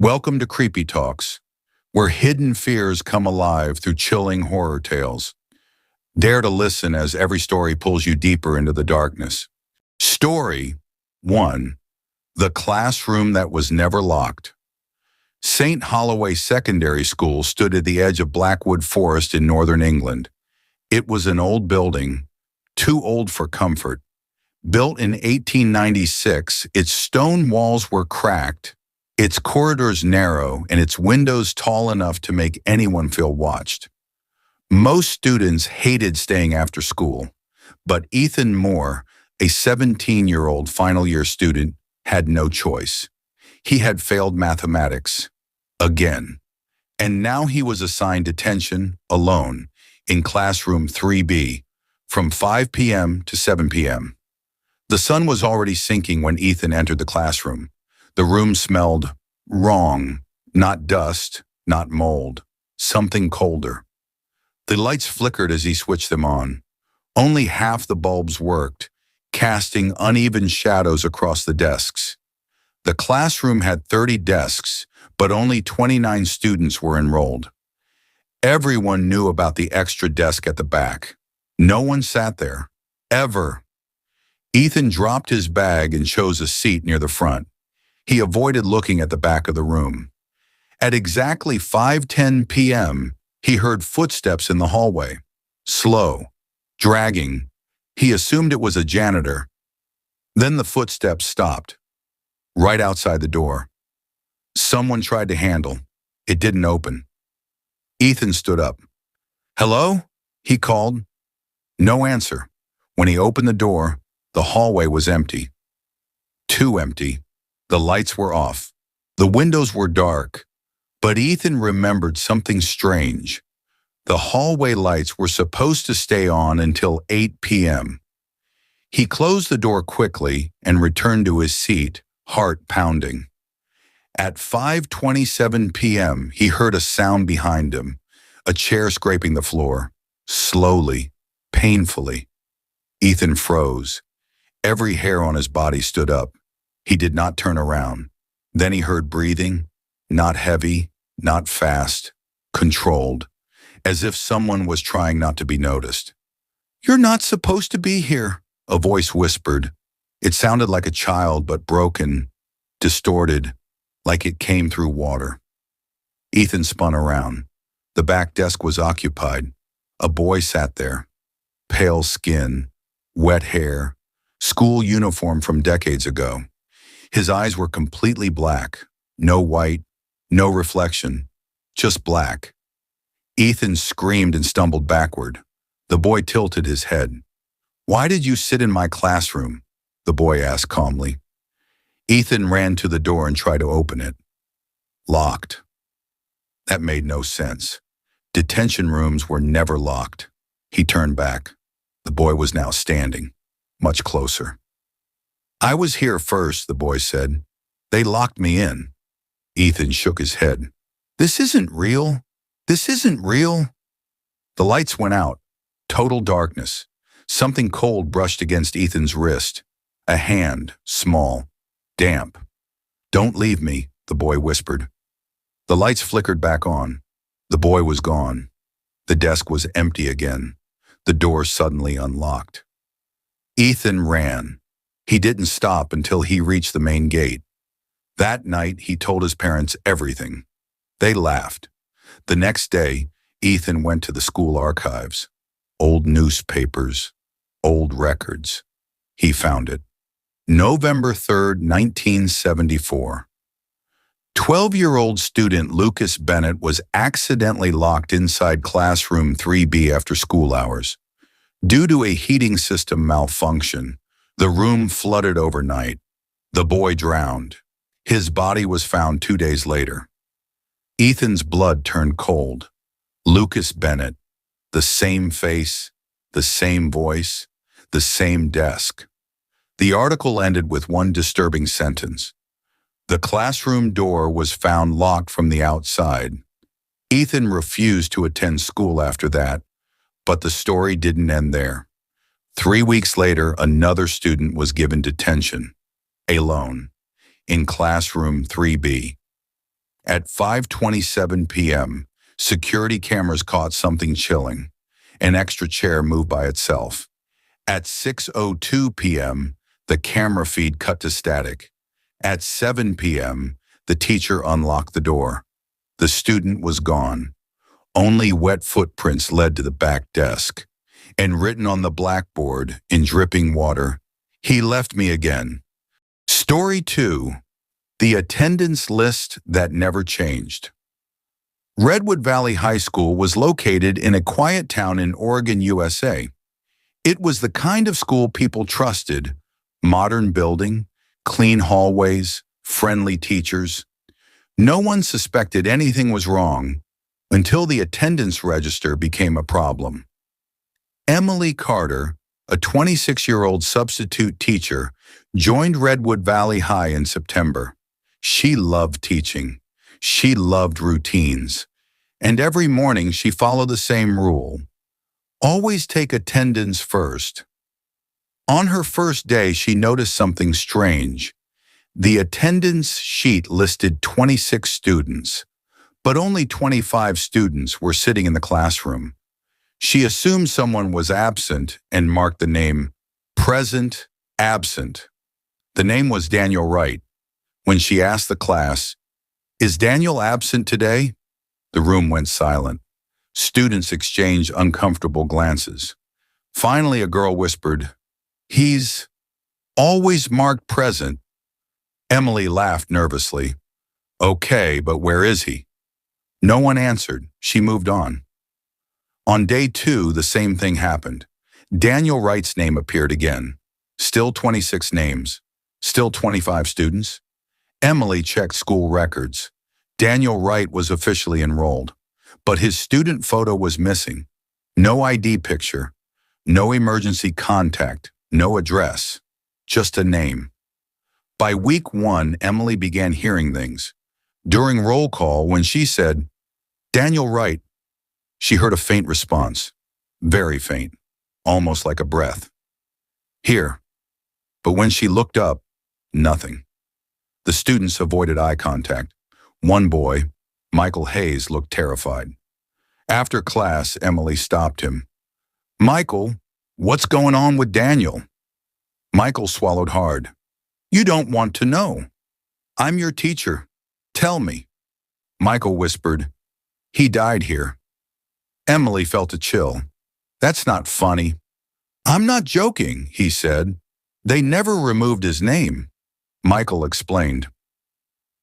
Welcome to CreepyTalks, where hidden fears come alive through chilling horror tales. Dare to listen as every story pulls you deeper into the darkness. Story 1. The Classroom That Was Never Locked. St. Holloway Secondary School stood at the edge of Blackwood Forest in northern England. It was an old building, too old for comfort. Built in 1896, its stone walls were cracked, its corridors narrow, and its windows tall enough to make anyone feel watched. Most students hated staying after school, but Ethan Moore, a 17-year-old final-year student, had no choice. He had failed mathematics, again, and now he was assigned detention, alone, in classroom 3B, from 5 p.m. to 7 p.m. The sun was already sinking when Ethan entered the classroom. The room smelled wrong, not dust, not mold, something colder. The lights flickered as he switched them on. Only half the bulbs worked, casting uneven shadows across the desks. The classroom had 30 desks, but only 29 students were enrolled. Everyone knew about the extra desk at the back. No one sat there, ever. Ethan dropped his bag and chose a seat near the front. He avoided looking at the back of the room. At exactly 5:10 p.m., he heard footsteps in the hallway. Slow, dragging. He assumed it was a janitor. Then the footsteps stopped, right outside the door. Someone tried to handle. It didn't open. Ethan stood up. "Hello?" he called. No answer. When he opened the door, the hallway was empty. Too empty. The lights were off. The windows were dark. But Ethan remembered something strange. The hallway lights were supposed to stay on until 8 p.m. He closed the door quickly and returned to his seat, heart pounding. At 5:27 p.m., he heard a sound behind him, a chair scraping the floor, slowly, painfully. Ethan froze. Every hair on his body stood up. He did not turn around. Then he heard breathing, not heavy, not fast, controlled, as if someone was trying not to be noticed. "You're not supposed to be here," a voice whispered. It sounded like a child, but broken, distorted, like it came through water. Ethan spun around. The back desk was occupied. A boy sat there, pale skin, wet hair, school uniform from decades ago. His eyes were completely black, no white, no reflection, just black. Ethan screamed and stumbled backward. The boy tilted his head. "Why did you sit in my classroom?" the boy asked calmly. Ethan ran to the door and tried to open it. Locked. That made no sense. Detention rooms were never locked. He turned back. The boy was now standing, much closer. "I was here first," the boy said. "They locked me in." Ethan shook his head. "This isn't real. This isn't real." The lights went out. Total darkness. Something cold brushed against Ethan's wrist. A hand, small, damp. "Don't leave me," the boy whispered. The lights flickered back on. The boy was gone. The desk was empty again. The door suddenly unlocked. Ethan ran. He didn't stop until he reached the main gate. That night, he told his parents everything. They laughed. The next day, Ethan went to the school archives. Old newspapers, old records. He found it. November 3rd, 1974. 12-year-old student Lucas Bennett was accidentally locked inside classroom 3B after school hours. Due to a heating system malfunction, the room flooded overnight. The boy drowned. His body was found 2 days later. Ethan's blood turned cold. Lucas Bennett, the same face, the same voice, the same desk. The article ended with one disturbing sentence. The classroom door was found locked from the outside. Ethan refused to attend school after that, but the story didn't end there. 3 weeks later, another student was given detention, alone, in classroom 3B. At 5:27 p.m., security cameras caught something chilling. An extra chair moved by itself. At 6:02 p.m., the camera feed cut to static. At 7 p.m., the teacher unlocked the door. The student was gone. Only wet footprints led to the back desk. And written on the blackboard, in dripping water, "He left me again." Story 2. The attendance list that never changed. Redwood Valley High School was located in a quiet town in Oregon, USA. It was the kind of school people trusted: modern building, clean hallways, friendly teachers. No one suspected anything was wrong until the attendance register became a problem. Emily Carter, a 26-year-old substitute teacher, joined Redwood Valley High in September. She loved teaching. She loved routines. And every morning she followed the same rule: always take attendance first. On her first day, she noticed something strange. The attendance sheet listed 26 students, but only 25 students were sitting in the classroom. She assumed someone was absent and marked the name present, absent. The name was Daniel Wright. When she asked the class, "Is Daniel absent today?" the room went silent. Students exchanged uncomfortable glances. Finally, a girl whispered, "He's always marked present." Emily laughed nervously. "Okay, but where is he?" No one answered. She moved on. On day 2, the same thing happened. Daniel Wright's name appeared again. Still 26 names. Still 25 students. Emily checked school records. Daniel Wright was officially enrolled, but his student photo was missing. No ID picture, no emergency contact, no address, just a name. By week 1, Emily began hearing things. During roll call, when she said, "Daniel Wright," she heard a faint response, very faint, almost like a breath. "Here." But when she looked up, nothing. The students avoided eye contact. One boy, Michael Hayes, looked terrified. After class, Emily stopped him. "Michael, what's going on with Daniel?" Michael swallowed hard. "You don't want to know. I'm your teacher. Tell me." Michael whispered, "He died here." Emily felt a chill. "That's not funny." "I'm not joking," he said. "They never removed his name." Michael explained.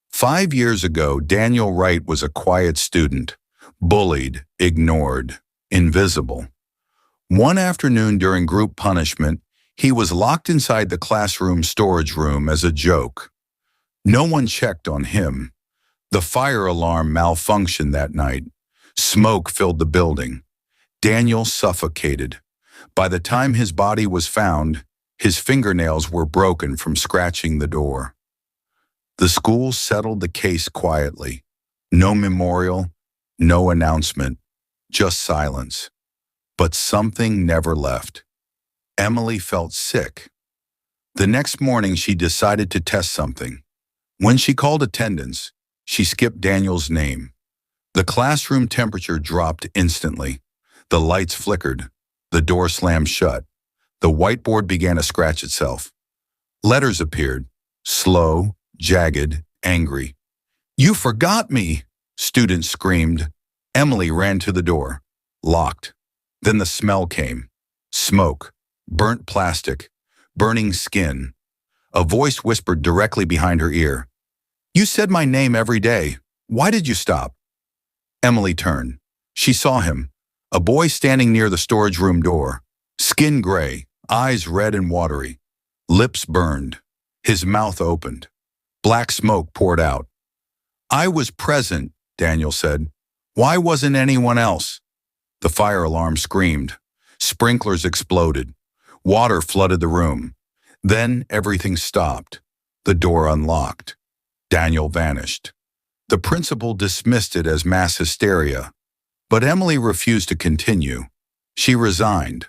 5 years ago, Daniel Wright was a quiet student, bullied, ignored, invisible. One afternoon during group punishment, he was locked inside the classroom storage room as a joke. No one checked on him. The fire alarm malfunctioned that night. Smoke filled the building. Daniel suffocated. By the time his body was found, his fingernails were broken from scratching the door. The school settled the case quietly. No memorial, no announcement, just silence. But something never left. Emily felt sick. The next morning, she decided to test something. When she called attendance, she skipped Daniel's name. The classroom temperature dropped instantly. The lights flickered. The door slammed shut. The whiteboard began to scratch itself. Letters appeared, slow, jagged, angry. "You forgot me!" Students screamed. Emily ran to the door. Locked. Then the smell came. Smoke, burnt plastic, burning skin. A voice whispered directly behind her ear. "You said my name every day. Why did you stop?" Emily turned. She saw him, a boy standing near the storage room door. Skin gray, eyes red and watery, lips burned. His mouth opened. Black smoke poured out. "I was present," Daniel said. "Why wasn't anyone else?" The fire alarm screamed. Sprinklers exploded. Water flooded the room. Then everything stopped. The door unlocked. Daniel vanished. The principal dismissed it as mass hysteria, but Emily refused to continue. She resigned.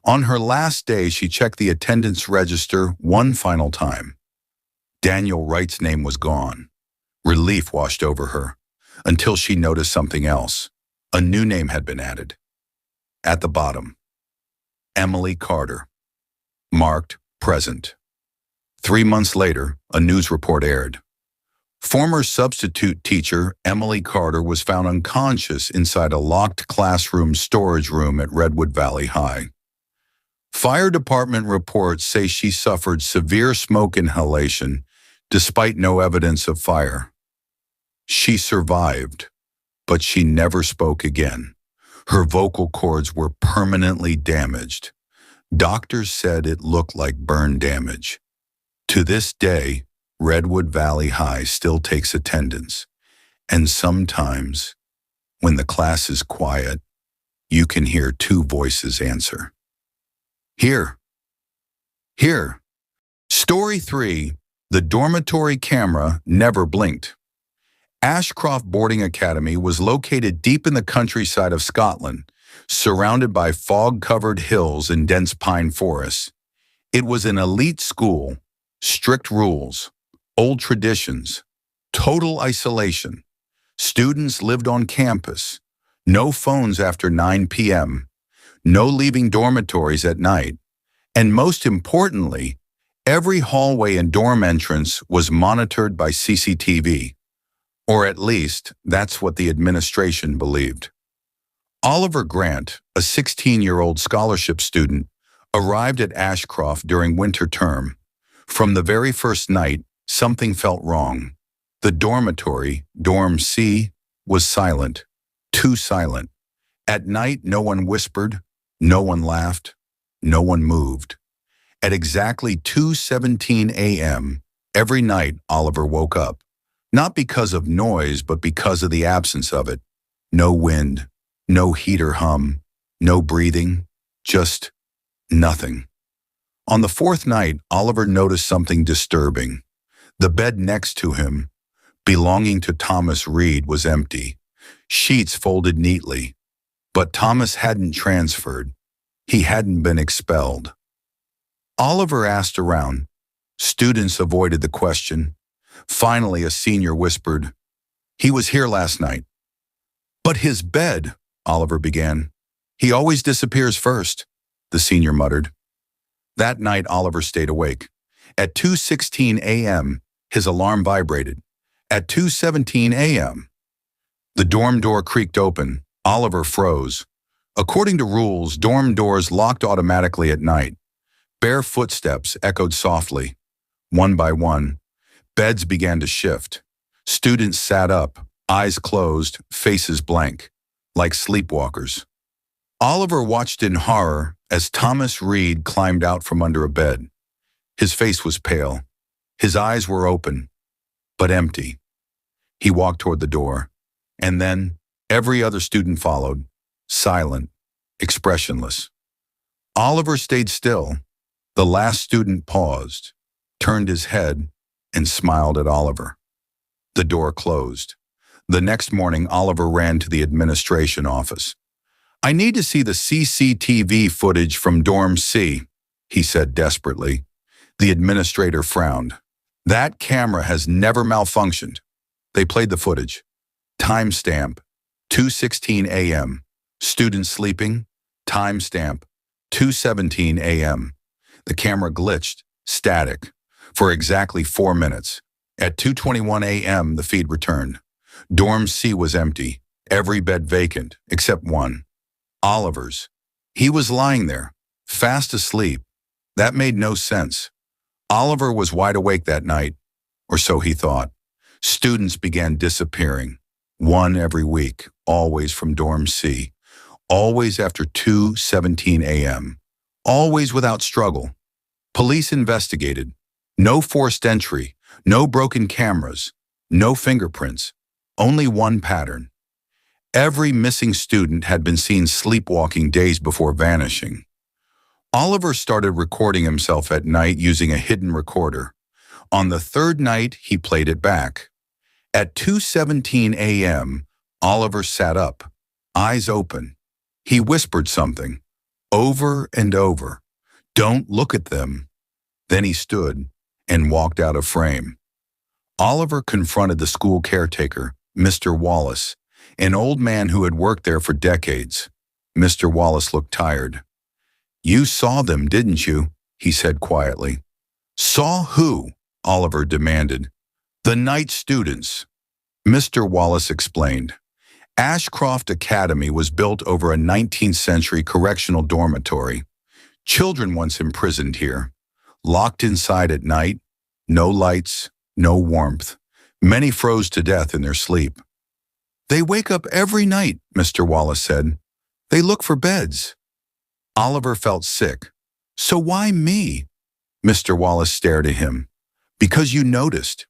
On her last day, she checked the attendance register one final time. Daniel Wright's name was gone. Relief washed over her, until she noticed something else. A new name had been added. At the bottom, Emily Carter, marked present. 3 months later, a news report aired. Former substitute teacher Emily Carter was found unconscious inside a locked classroom storage room at Redwood Valley High. Fire department reports say she suffered severe smoke inhalation despite no evidence of fire. She survived, but she never spoke again. Her vocal cords were permanently damaged. Doctors said it looked like burn damage. To this day, Redwood Valley High still takes attendance, and sometimes, when the class is quiet, you can hear two voices answer. Here. Here. Story 3, The Dormitory Camera Never Blinked. Ashcroft Boarding Academy was located deep in the countryside of Scotland, surrounded by fog-covered hills and dense pine forests. It was an elite school, strict rules, old traditions, total isolation. Students lived on campus, no phones after 9 p.m., no leaving dormitories at night, and most importantly, every hallway and dorm entrance was monitored by CCTV. Or at least, that's what the administration believed. Oliver Grant, a 16-year-old scholarship student, arrived at Ashcroft during winter term. From the very first night, something felt wrong. The dormitory, Dorm C, was silent, too silent. At night, no one whispered, no one laughed, no one moved. At exactly 2:17 a.m., every night Oliver woke up. Not because of noise, but because of the absence of it. No wind, no heater hum, no breathing, just nothing. On the fourth night, Oliver noticed something disturbing. The bed next to him, belonging to Thomas Reed, was empty, sheets folded neatly. But Thomas hadn't transferred. He hadn't been expelled. Oliver asked around. Students avoided the question. Finally, a senior whispered, "He was here last night." "But his bed," Oliver began. "He always disappears first," the senior muttered. That night, Oliver stayed awake. At 2:16 a.m., his alarm vibrated. At 2:17 a.m., the dorm door creaked open. Oliver froze. According to rules, dorm doors locked automatically at night. Bare footsteps echoed softly. One by one, beds began to shift. Students sat up, eyes closed, faces blank, like sleepwalkers. Oliver watched in horror as Thomas Reed climbed out from under a bed. His face was pale. His eyes were open, but empty. He walked toward the door, and then every other student followed, silent, expressionless. Oliver stayed still. The last student paused, turned his head, and smiled at Oliver. The door closed. The next morning, Oliver ran to the administration office. "I need to see the CCTV footage from Dorm C," he said desperately. The administrator frowned. "That camera has never malfunctioned." They played the footage. Timestamp, 2:16 a.m. Students sleeping. Timestamp, 2:17 a.m. The camera glitched, static, for exactly 4 minutes. At 2:21 a.m., the feed returned. Dorm C was empty, every bed vacant, except one. Oliver's. He was lying there, fast asleep. That made no sense. Oliver was wide awake that night, or so he thought. Students began disappearing, one every week, always from Dorm C, always after 2:17 a.m., always without struggle. Police investigated. No forced entry, no broken cameras, no fingerprints, only one pattern. Every missing student had been seen sleepwalking days before vanishing. Oliver started recording himself at night using a hidden recorder. On the third night, he played it back. At 2:17 a.m., Oliver sat up, eyes open. He whispered something, over and over. "Don't look at them." Then he stood and walked out of frame. Oliver confronted the school caretaker, Mr. Wallace, an old man who had worked there for decades. Mr. Wallace looked tired. "You saw them, didn't you?" he said quietly. "Saw who?" Oliver demanded. "The night students." Mr. Wallace explained. Ashcroft Academy was built over a 19th century correctional dormitory. Children once imprisoned here, locked inside at night, no lights, no warmth. Many froze to death in their sleep. "They wake up every night," Mr. Wallace said. "They look for beds." Oliver felt sick. "So why me?" Mr. Wallace stared at him. "Because you noticed."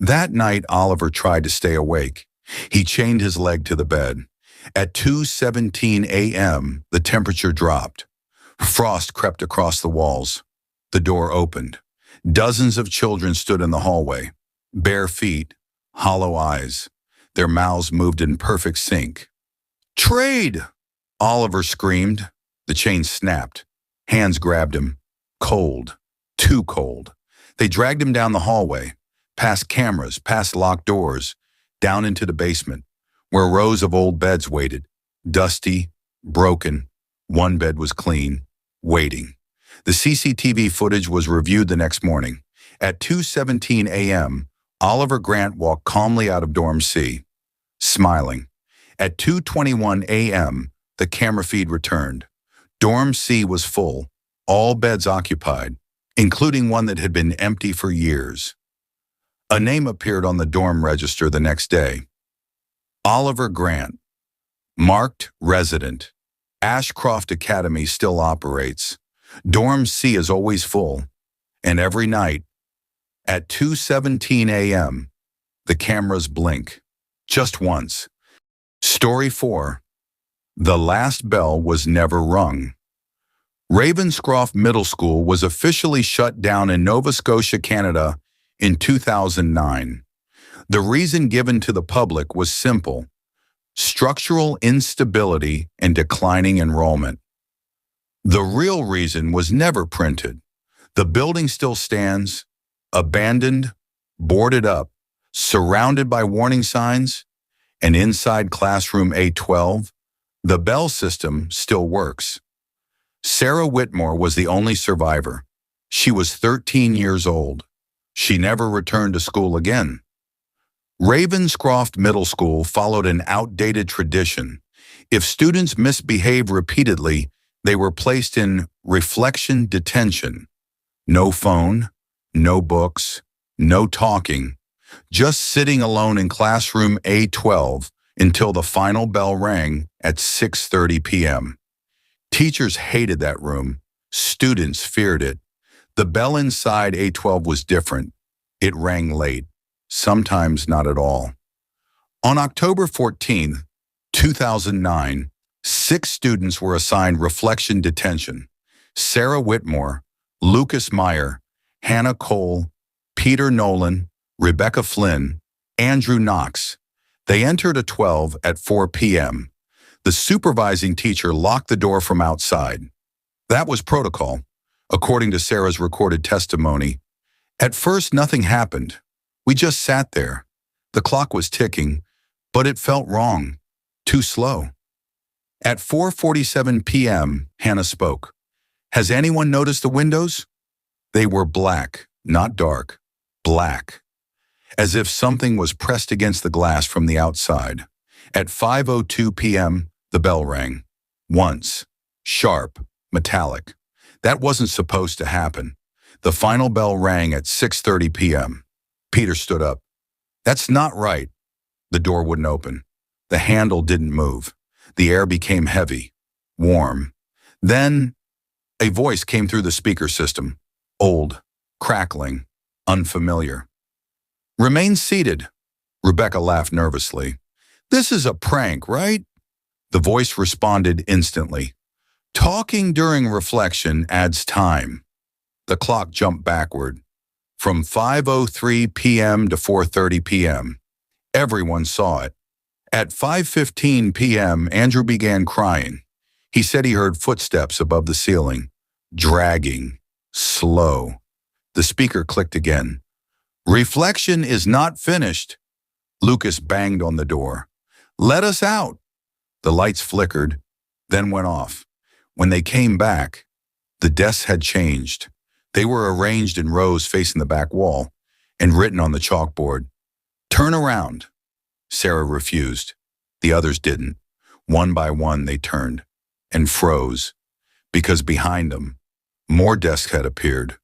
That night, Oliver tried to stay awake. He chained his leg to the bed. At 2:17 a.m., the temperature dropped. Frost crept across the walls. The door opened. Dozens of children stood in the hallway, bare feet, hollow eyes. Their mouths moved in perfect sync. "Trade!" Oliver screamed. The chain snapped. Hands grabbed him. Cold. Too cold. They dragged him down the hallway, past cameras, past locked doors, down into the basement, where rows of old beds waited. Dusty, broken. One bed was clean, waiting. The CCTV footage was reviewed the next morning. At 2:17 a.m., Oliver Grant walked calmly out of Dorm C, smiling. At 2:21 a.m., the camera feed returned. Dorm C was full, all beds occupied, including one that had been empty for years. A name appeared on the dorm register the next day. Oliver Grant, marked resident. Ashcroft Academy still operates. Dorm C is always full, and every night, at 2:17 a.m., the cameras blink. Just once. Story 4. The last bell was never rung. Ravenscroft Middle School was officially shut down in Nova Scotia, Canada, in 2009. The reason given to the public was simple: structural instability and declining enrollment. The real reason was never printed. The building still stands, abandoned, boarded up, surrounded by warning signs, and inside classroom A12, the bell system still works. Sarah Whitmore was the only survivor. She was 13 years old. She never returned to school again. Ravenscroft Middle School followed an outdated tradition. If students misbehaved repeatedly, they were placed in reflection detention. No phone, no books, no talking, just sitting alone in classroom A12 until the final bell rang at 6:30 p.m. Teachers hated that room. Students feared it. The bell inside A12 was different. It rang late, sometimes not at all. On October 14, 2009, 6 students were assigned reflection detention. Sarah Whitmore, Lucas Meyer, Hannah Cole, Peter Nolan, Rebecca Flynn, Andrew Knox. They entered a 12 at 4 p.m. The supervising teacher locked the door from outside. That was protocol, according to Sarah's recorded testimony. "At first, nothing happened. We just sat there. The clock was ticking, but it felt wrong, too slow." At 4:47 p.m., Hannah spoke. "Has anyone noticed the windows?" They were black, not dark, black, as if something was pressed against the glass from the outside. At 5:02 p.m., the bell rang. Once, sharp, metallic. That wasn't supposed to happen. The final bell rang at 6:30 p.m. Peter stood up. "That's not right." The door wouldn't open. The handle didn't move. The air became heavy, warm. Then, a voice came through the speaker system. Old, crackling, unfamiliar. "Remain seated." Rebecca laughed nervously. "This is a prank, right?" The voice responded instantly. "Talking during reflection adds time." The clock jumped backward, from 5:03 p.m. to 4:30 p.m. Everyone saw it. At 5:15 p.m., Andrew began crying. He said he heard footsteps above the ceiling, dragging, slow. The speaker clicked again. Reflection is not finished. Lucas banged on the door. Let us out. The lights flickered, then went off. When they came back, the desks had changed. They were arranged in rows facing the back wall and written on the chalkboard. Turn around. Sarah refused. The others didn't. One by one they turned and froze because behind them, more desks had appeared.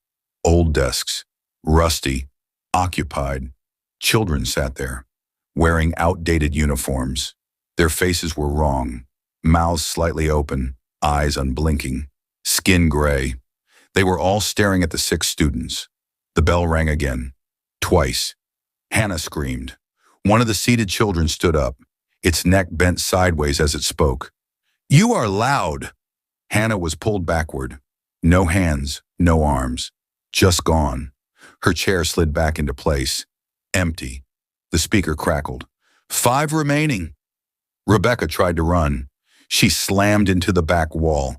Old desks, rusty, occupied. Children sat there, wearing outdated uniforms. Their faces were wrong, mouths slightly open, eyes unblinking, skin gray. They were all staring at the 6 students. The bell rang again, twice. Hannah screamed. One of the seated children stood up, its neck bent sideways as it spoke. You are loud. Hannah was pulled backward. No hands, no arms, just gone. Her chair slid back into place, empty. The speaker crackled. 5 remaining. Rebecca tried to run. She slammed into the back wall,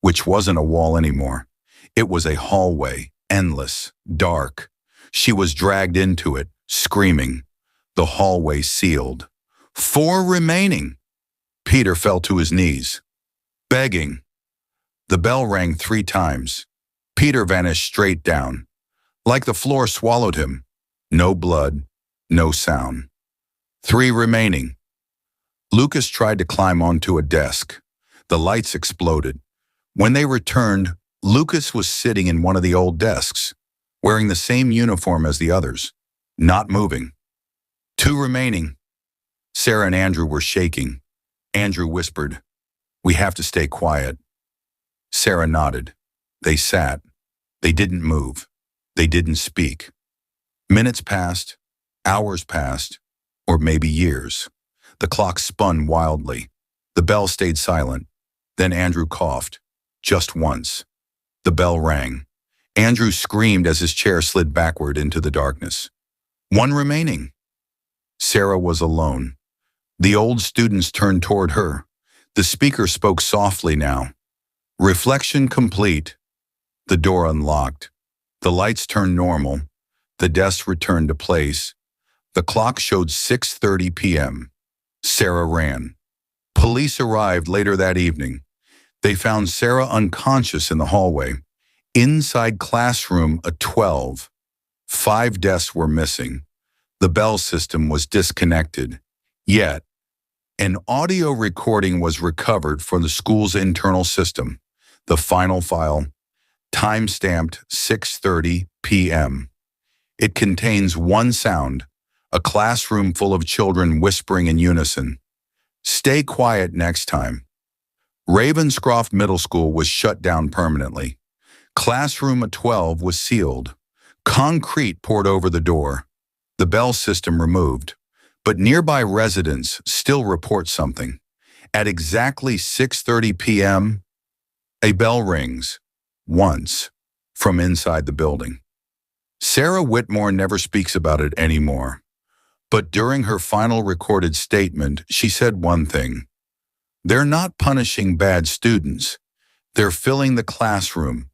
which wasn't a wall anymore. It was a hallway, endless, dark. She was dragged into it, screaming. The hallway sealed. 4 remaining. Peter fell to his knees, begging. The bell rang 3 times. Peter vanished straight down, like the floor swallowed him. No blood, no sound. 3 remaining. Lucas tried to climb onto a desk. The lights exploded. When they returned, Lucas was sitting in one of the old desks, wearing the same uniform as the others, not moving. 2 remaining. Sarah and Andrew were shaking. Andrew whispered, "We have to stay quiet." Sarah nodded. They sat. They didn't move. They didn't speak. Minutes passed, hours passed, or maybe years. The clock spun wildly. The bell stayed silent. Then Andrew coughed, just once. The bell rang. Andrew screamed as his chair slid backward into the darkness. 1 remaining. Sarah was alone. The old students turned toward her. The speaker spoke softly now. Reflection complete. The door unlocked. The lights turned normal. The desks returned to place. The clock showed 6:30 p.m. Sarah ran. Police arrived later that evening. They found Sarah unconscious in the hallway. Inside classroom a 12. 5 desks were missing. The bell system was disconnected. Yet, an audio recording was recovered from the school's internal system. The final file, time-stamped 6:30 p.m. It contains one sound, a classroom full of children whispering in unison. Stay quiet next time. Ravenscroft Middle School was shut down permanently. Classroom 12 was sealed. Concrete poured over the door. The bell system removed. But nearby residents still report something. At exactly 6:30 p.m., a bell rings, once, from inside the building. Sarah Whitmore never speaks about it anymore. But during her final recorded statement, she said one thing. They're not punishing bad students. They're filling the classroom